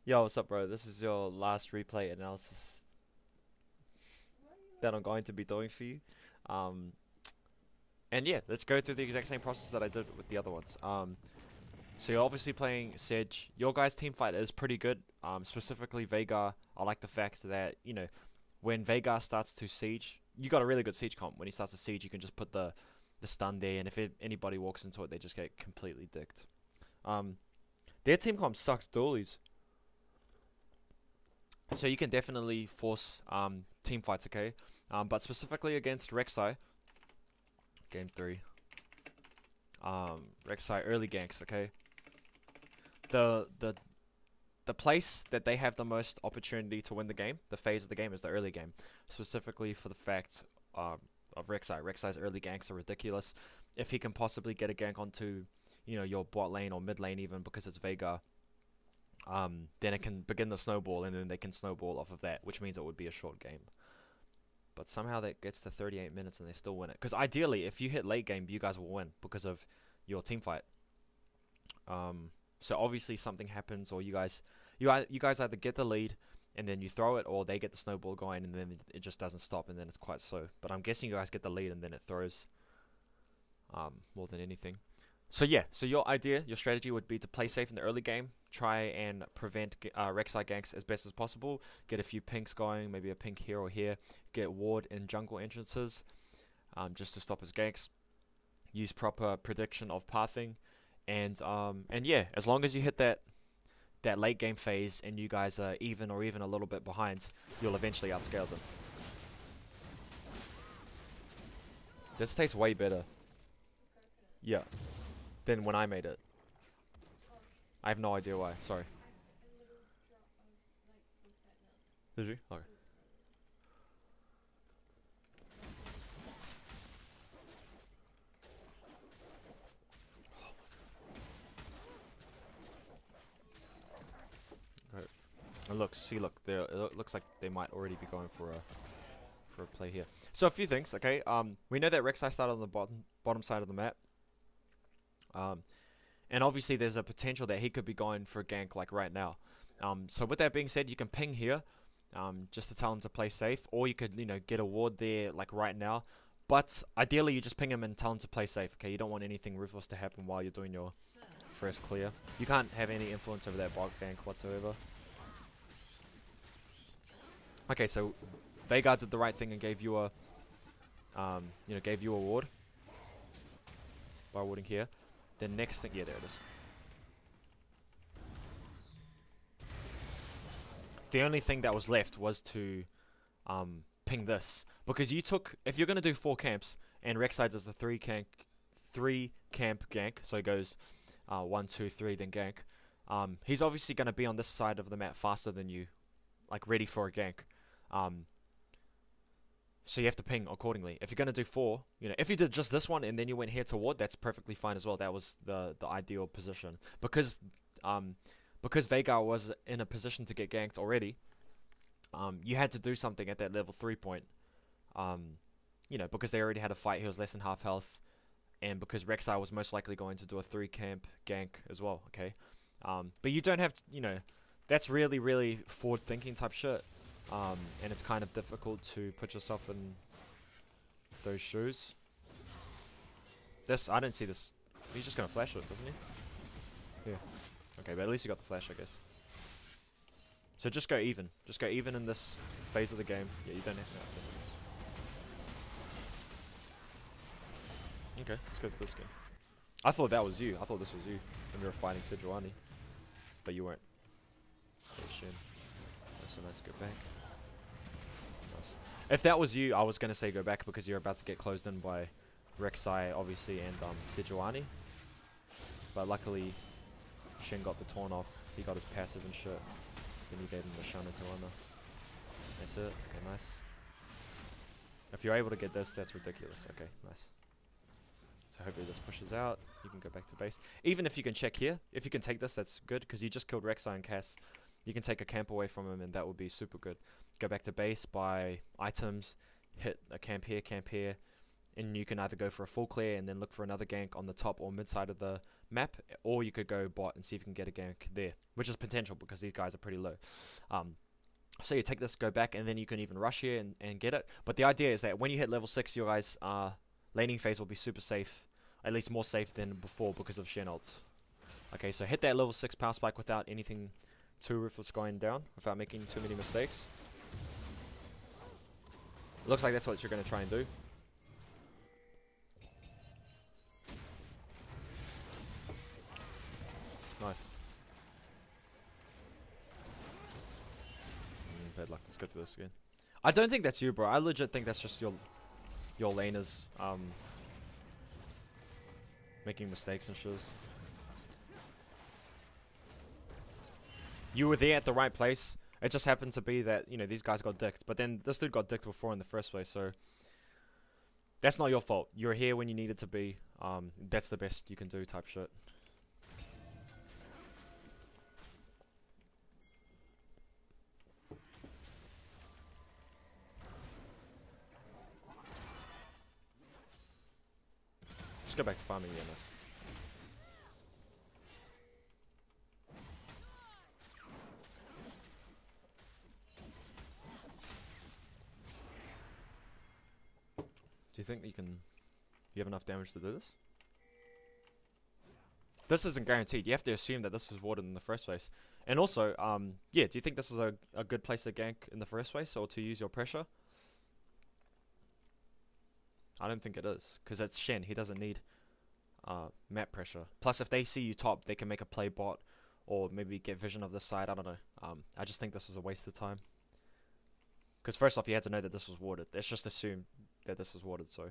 Yo, what's up, bro? This is your last replay analysis that I'm going to be doing for you. Um, and yeah, let's go through the exact same process that I did with the other ones. So you're obviously playing Sedge. Your guys' team fight is pretty good. Specifically Veigar. I like the fact that, when Veigar starts to siege, you got a really good siege comp. When he starts to siege, you can just put the stun there, and if anybody walks into it, they just get completely dicked. Um, their team comp sucks doolies. So you can definitely force team fights, okay? But specifically against Reksai, game 3. Reksai early ganks, okay? The the the place that they have the most opportunity to win the game, the phase of the game, is the early game. Specifically for the fact of Reksai. Reksai's early ganks are ridiculous. If he can possibly get a gank onto, your bot lane or mid lane even because it's Veigar, then it can begin the snowball, and then they can snowball off of that, which means it would be a short game. But somehow that gets to 38 minutes and they still win it. Because ideally, if you hit late game, you guys will win because of your team fight. So obviously something happens, or you guys either get the lead and then you throw it, or they get the snowball going and then it just doesn't stop, and then it's quite slow. But I'm guessing you guys get the lead and then it throws more than anything. So yeah, so your strategy would be to play safe in the early game, try and prevent Reksai ganks as best as possible, get a few pinks going, maybe a pink here or here, get ward in jungle entrances, just to stop his ganks, use proper prediction of pathing, and yeah, as long as you hit that late game phase and you guys are even or even a little bit behind, you'll eventually outscale them. This tastes way better. Yeah. Than when I made it. I have no idea why. Sorry. Did you? Okay. Okay. And look, it looks like they might already be going for a play here. So a few things, okay? We know that Reksai started on the bottom side of the map. And obviously there's a potential that he could be going for a gank like right now. So with that being said, you can ping here, just to tell him to play safe, or you could, get a ward there like right now. But ideally you just ping him and tell him to play safe, okay? You don't want anything ruthless to happen while you're doing your first clear. You can't have any influence over that bot gank whatsoever. Okay, so Veigar did the right thing and gave you a, gave you a ward by warding here. The next thing, yeah, there it is. The only thing that was left was to ping this, because if you're gonna do 4 camps and Reksai does the 3 camp gank, so he goes 1, 2, 3, then gank. He's obviously gonna be on this side of the map faster than you, like ready for a gank. So you have to ping accordingly. If you're going to do 4, if you did just this one and then you went here to ward, that's perfectly fine as well. That was the ideal position. Because Veigar was in a position to get ganked already, you had to do something at that level 3 point. Because they already had a fight, he was less than half health, and because Reksai was most likely going to do a 3 camp gank as well, okay? But you don't have to, that's really, really forward thinking type shit. And it's kind of difficult to put yourself in those shoes. I don't see this. He's just gonna flash it, doesn't he? Yeah. Okay, but at least you got the flash, I guess. So just go even. Just go even in this phase of the game. Yeah, you don't have to. Okay, let's go to this game. I thought that was you. I thought this was you. And we were fighting Sejuani. But you weren't. Yeah, shame. So let's go back. Nice. If that was you, I was going to say go back because you're about to get closed in by Reksai, obviously, and Sejuani. But luckily, Shin got the taunt off. He got his passive and shit. Then he gave him the Shana Tawana. That's it. Okay, nice. If you're able to get this, that's ridiculous. Okay, nice. So hopefully this pushes out. You can go back to base. Even if you can check here, if you can take this, that's good because you just killed Reksai and Cass. You can take a camp away from him and that would be super good. Go back to base, buy items, hit a camp here, and you can either go for a full clear and then look for another gank on the top or mid side of the map, or you could go bot and see if you can get a gank there, which is potential because these guys are pretty low. So you take this, go back, and then you can even rush here and get it. But the idea is that when you hit level 6, your guys' laning phase will be super safe, at least more safe than before because of Shen ult. Okay, so hit that level 6 power spike without anything too ruthless going down, without making too many mistakes. Looks like that's what you're going to try and do. Nice. Bad luck. Let's go through this again. I don't think that's you, bro. I legit think that's just your laners making mistakes and shiz. You were there at the right place. It just happened to be that, you know, these guys got dicked. But then this dude got dicked before in the first place, so that's not your fault. You were here when you needed to be. That's the best you can do type shit. Let's go back to farming the MS. Do you think you have enough damage to do this? This isn't guaranteed. You have to assume that this is warded in the first place. And also, yeah, do you think this is a good place to gank in the first place, or to use your pressure? I don't think it is, because it's Shen. He doesn't need map pressure. Plus, if they see you top, they can make a play bot, or maybe get vision of this side. I don't know. I just think this was a waste of time. Because first off, you had to know that this was warded. Let's just assume that this was warded, so.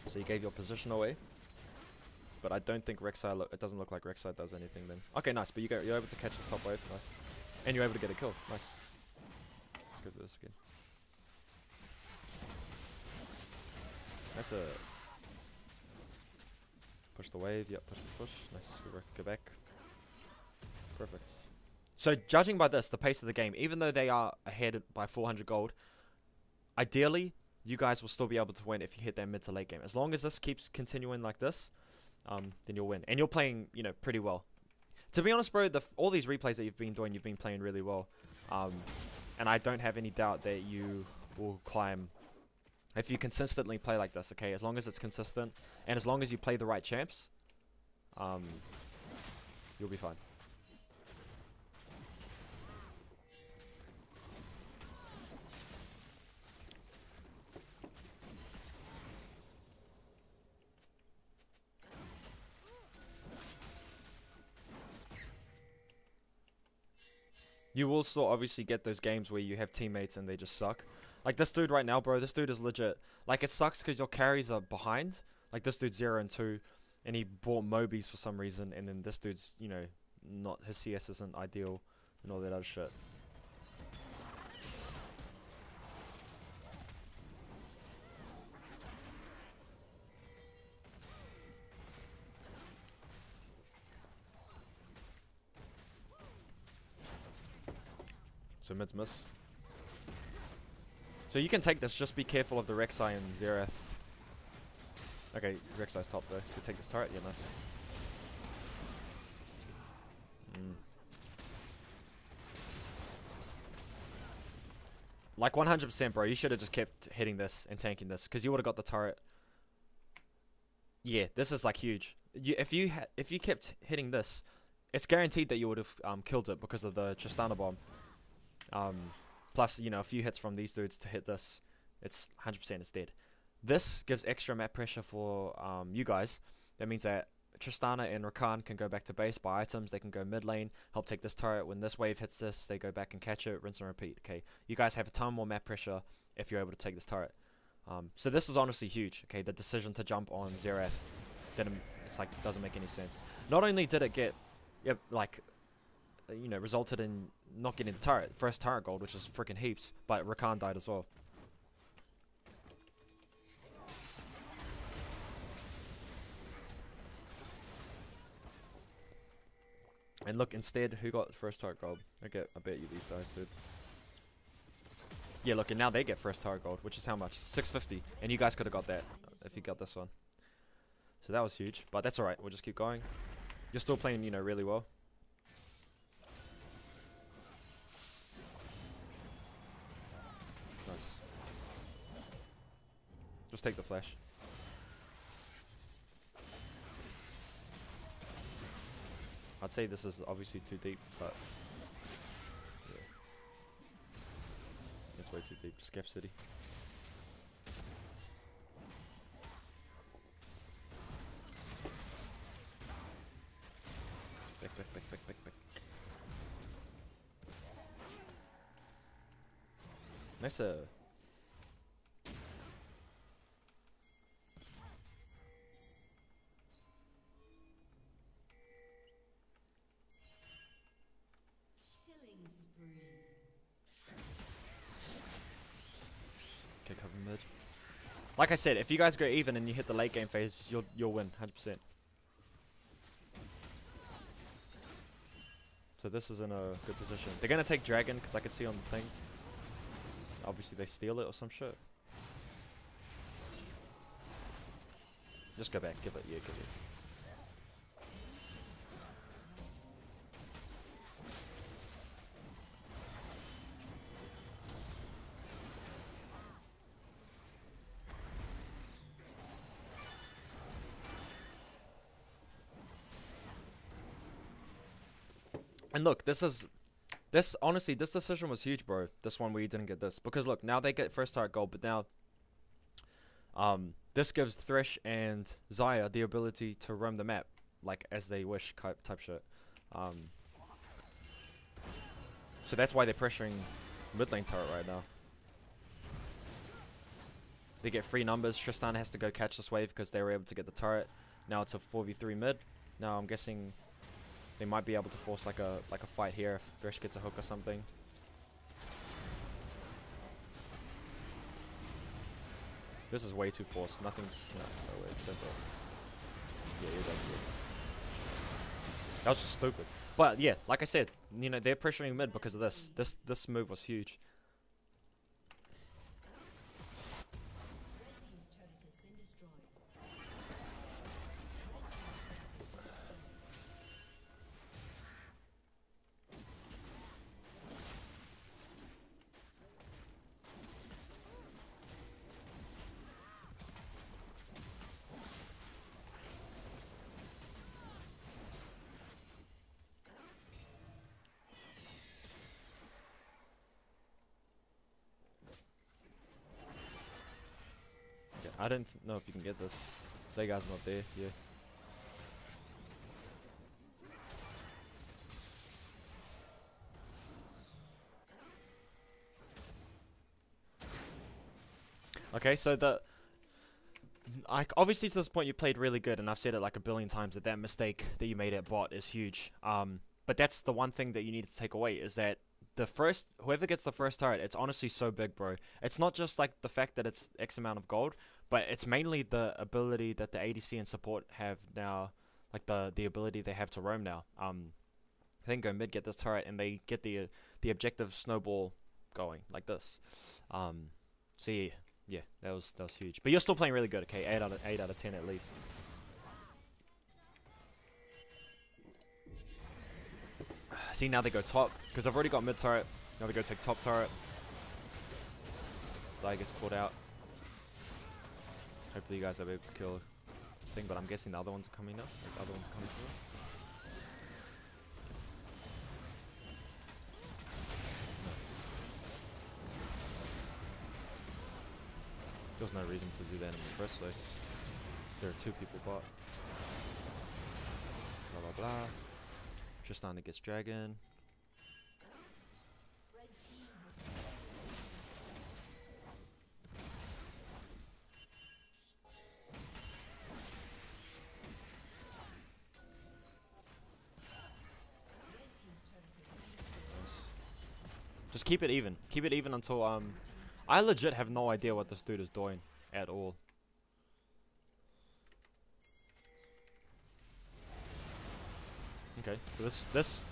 So you gave your position away. But I don't think Reksai, it doesn't look like Reksai does anything then. Okay, nice, but you're able to catch his top wave, nice. And you're able to get a kill, nice. Let's go through this again. That's a... Push the wave, yep, push, nice, go back. Perfect. So judging by this, the pace of the game, even though they are ahead by 400 gold, ideally, you guys will still be able to win if you hit that mid to late game. As long as this keeps continuing like this, then you'll win. And you're playing, you know, pretty well. To be honest, bro, all these replays that you've been doing, you've been playing really well. And I don't have any doubt that you will climb if you consistently play like this, okay? As long as it's consistent, and as long as you play the right champs, you'll be fine. You will still obviously get those games where you have teammates and they just suck. Like this dude right now, bro, this dude is legit. Like it sucks because your carries are behind. Like this dude's 0 and 2 and he bought Mobies for some reason, and then this dude's, you know, not, his CS isn't ideal and all that other shit. So mid's miss. So you can take this, just be careful of the Reksai and Xerath. Okay, Reksai's top though, so take this turret, yeah, nice. Like 100%, bro, you should have just kept hitting this and tanking this, because you would have got the turret. Yeah, this is like huge. If you kept hitting this, it's guaranteed that you would have killed it because of the Tristana bomb. Plus, you know, a few hits from these dudes to hit this, it's 100% it's dead. This gives extra map pressure for you guys. That means that Tristana and Rakan can go back to base, buy items, they can go mid lane, help take this turret. When this wave hits this, they go back and catch it, rinse and repeat. Okay, you guys have a ton more map pressure if you're able to take this turret. So this is honestly huge. Okay, the decision to jump on Xerath, it's like doesn't make any sense. Not only did it get, like, you know, resulted in not getting the turret, first turret gold, which is freaking heaps, but Rakan died as well. And look, instead, who got first turret gold? I bet you these guys did. Yeah, look, and now they get first tower gold, which is how much? 650. And you guys could have got that if you got this one. So that was huge, but that's alright. We'll just keep going. You're still playing, you know, really well. Nice. Just take the flash. I'd say this is obviously too deep, but yeah. It's way too deep. Just Gap City. Back. Nice. Okay, cover mid. Like I said, if you guys go even and you hit the late game phase, you'll win 100%. So this is in a good position. They're gonna take dragon because I can see on the thing. Obviously they steal it or some shit. Just go back, give it, yeah, give it. And look, honestly, this decision was huge, bro. This one where you didn't get this. Because look, now they get first target gold, but now this gives Thresh and Xayah the ability to roam the map, like, as they wish type shit. So that's why they're pressuring mid lane turret right now. They get free numbers. Tristan has to go catch this wave because they were able to get the turret. Now it's a 4v3 mid. Now I'm guessing they might be able to force like a fight here if Thresh gets a hook or something. This is way too forced. Nothing's no way. Don't go. Yeah, you're done. That was just stupid. But yeah, like I said, you know, they're pressuring mid because of this. This move was huge. I don't know if you can get this. That guy's not there, yeah. Okay, so obviously to this point you played really good, and I've said it like a billion times that mistake that you made at bot is huge. But that's the one thing that you need to take away, is that whoever gets the first turret, it's honestly so big, bro. It's not just like the fact that it's X amount of gold, but it's mainly the ability that the ADC and support have now, like the ability they have to roam now. Then go mid, get this turret, and they get the objective snowball going like this. So yeah, that was huge. But you're still playing really good, okay? 8 out of 10 at least. See, now they go top, because I've already got mid turret. Now they go take top turret. Xayah gets caught out. Hopefully you guys are able to kill the thing, but I'm guessing the other ones are coming up. Like the other ones are coming to them. No. There's no reason to do that in the first place. There are 2 people bot. Blah blah blah. Tristan gets dragon. Nice. Just keep it even. Keep it even until I legit have no idea what this dude is doing at all. Okay, so this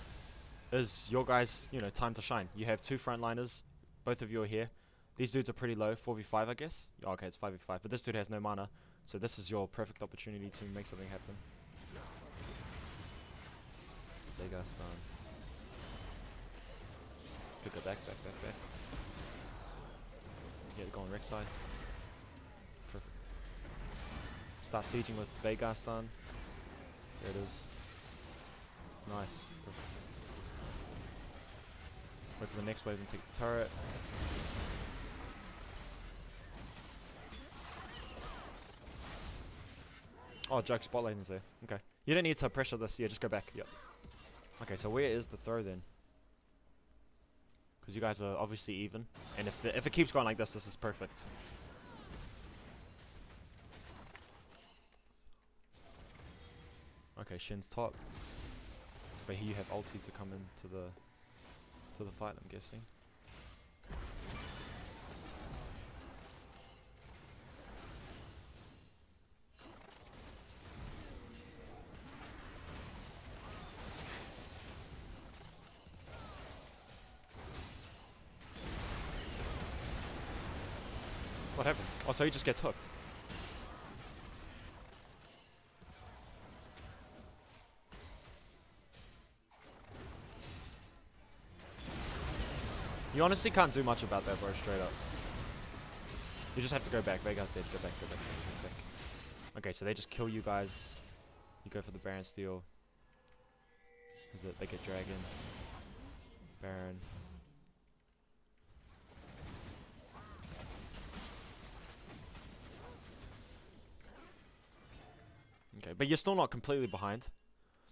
is your guys', you know, time to shine. You have 2 frontliners, both of you are here. These dudes are pretty low, 4v5 I guess. Oh, okay, it's 5v5, but this dude has no mana, so this is your perfect opportunity to make something happen. They got stun. Pick it back. Yeah, they're going Reksai. Perfect. Start sieging with Veigar stun. There it is. Nice. Perfect. Wait for the next wave and take the turret. Oh, joke, spot lane is there. Okay. You don't need to pressure this. Yeah, just go back. Yep. Okay, so where is the throw then? Because you guys are obviously even. And if it keeps going like this is perfect. Okay, Shin's top. But here you have ulti to come into the fight, I'm guessing. What happens? Oh, so he just gets hooked. You honestly can't do much about that, bro, straight up. You just have to go back. Veigar's dead. Go back. Okay, so they just kill you guys. You go for the Baron steal. Is it? They get Dragon. Baron. Okay, but you're still not completely behind.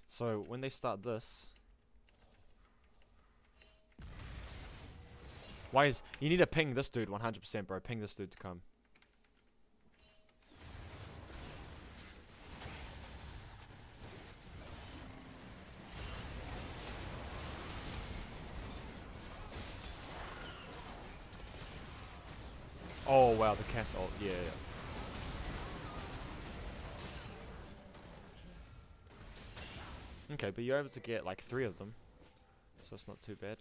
So when they start this, why is you need to ping this dude 100%, bro? Ping this dude to come. Oh wow, the castle. Yeah. Okay, but you're able to get like 3 of them, so it's not too bad.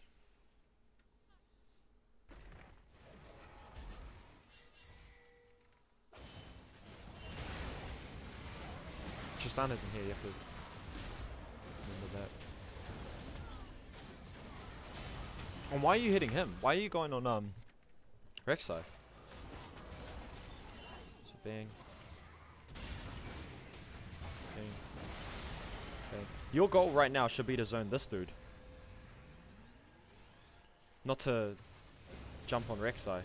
Tristan isn't here, you have to remember that. And why are you hitting him? Why are you going on Reksai? So bang. Bang. Bang. Your goal right now should be to zone this dude. Not to jump on Reksai.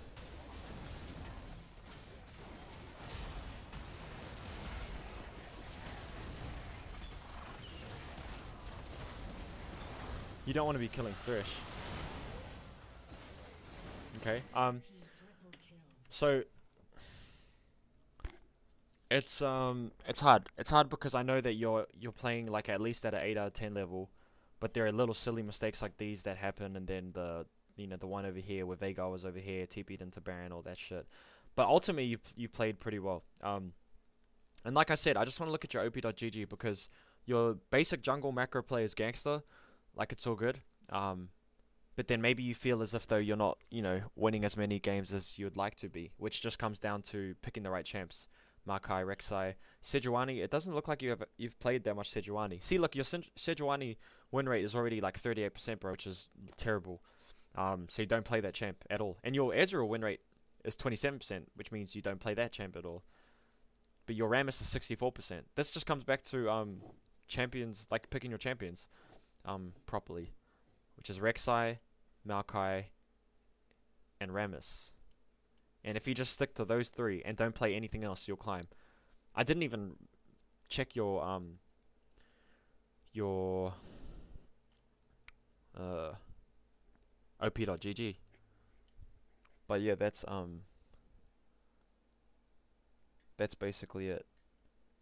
You don't want to be killing Thresh. Okay. So it's hard. It's hard because I know that you're playing like at least at an 8 out of 10 level, but there are little silly mistakes like these that happen, and then the one over here where Veigar was over here, TP'd into Baron, all that shit. But ultimately you played pretty well. And like I said, I just want to look at your op.gg because your basic jungle macro play is gangster, like it's all good. But then maybe you feel as if though you're not, winning as many games as you would like to be, which just comes down to picking the right champs. Makai, Reksai, Sejuani. It doesn't look like you've played that much Sejuani. See, look, your Sejuani win rate is already like 38%, bro, which is terrible. So you don't play that champ at all. And your Ezreal win rate is 27%, which means you don't play that champ at all. But your Rammus is 64%. This just comes back to champions, like picking your champions properly, which is Reksai, Makai, and Rammus. And if you just stick to those 3 and don't play anything else, you'll climb. I didn't even check your op.gg. But yeah, that's basically it.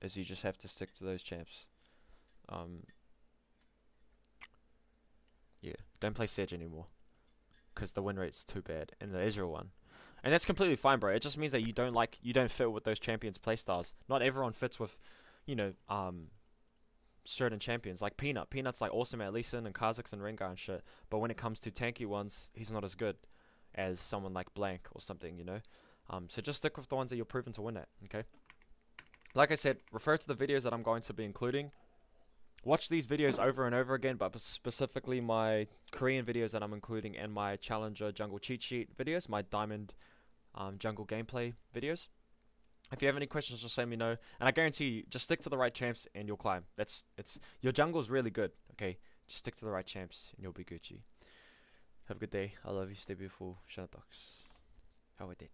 Is you just have to stick to those champs. Yeah, don't play Sedge anymore, because the win rate's too bad, and the Israel one. And that's completely fine, bro. It just means that you don't fit with those champions' playstyles. Not everyone fits with, certain champions. Like Peanut. Peanut's like awesome at Lee Sin and Kha'Zix and Rengar and shit. But when it comes to tanky ones, he's not as good. as someone like blank or something, you know. So just stick with the ones that you're proven to win at, okay? Like I said, refer to the videos that I'm going to be including. Watch these videos over and over again, but specifically my Korean videos that I'm including and my Challenger Jungle Cheat Sheet videos, my Diamond Jungle gameplay videos. If you have any questions, just let me know. And I guarantee you, just stick to the right champs and you'll climb. Your jungle's really good, okay? Just stick to the right champs and you'll be Gucci. Have a good day. I love you. Stay beautiful. Shanatox. How I did.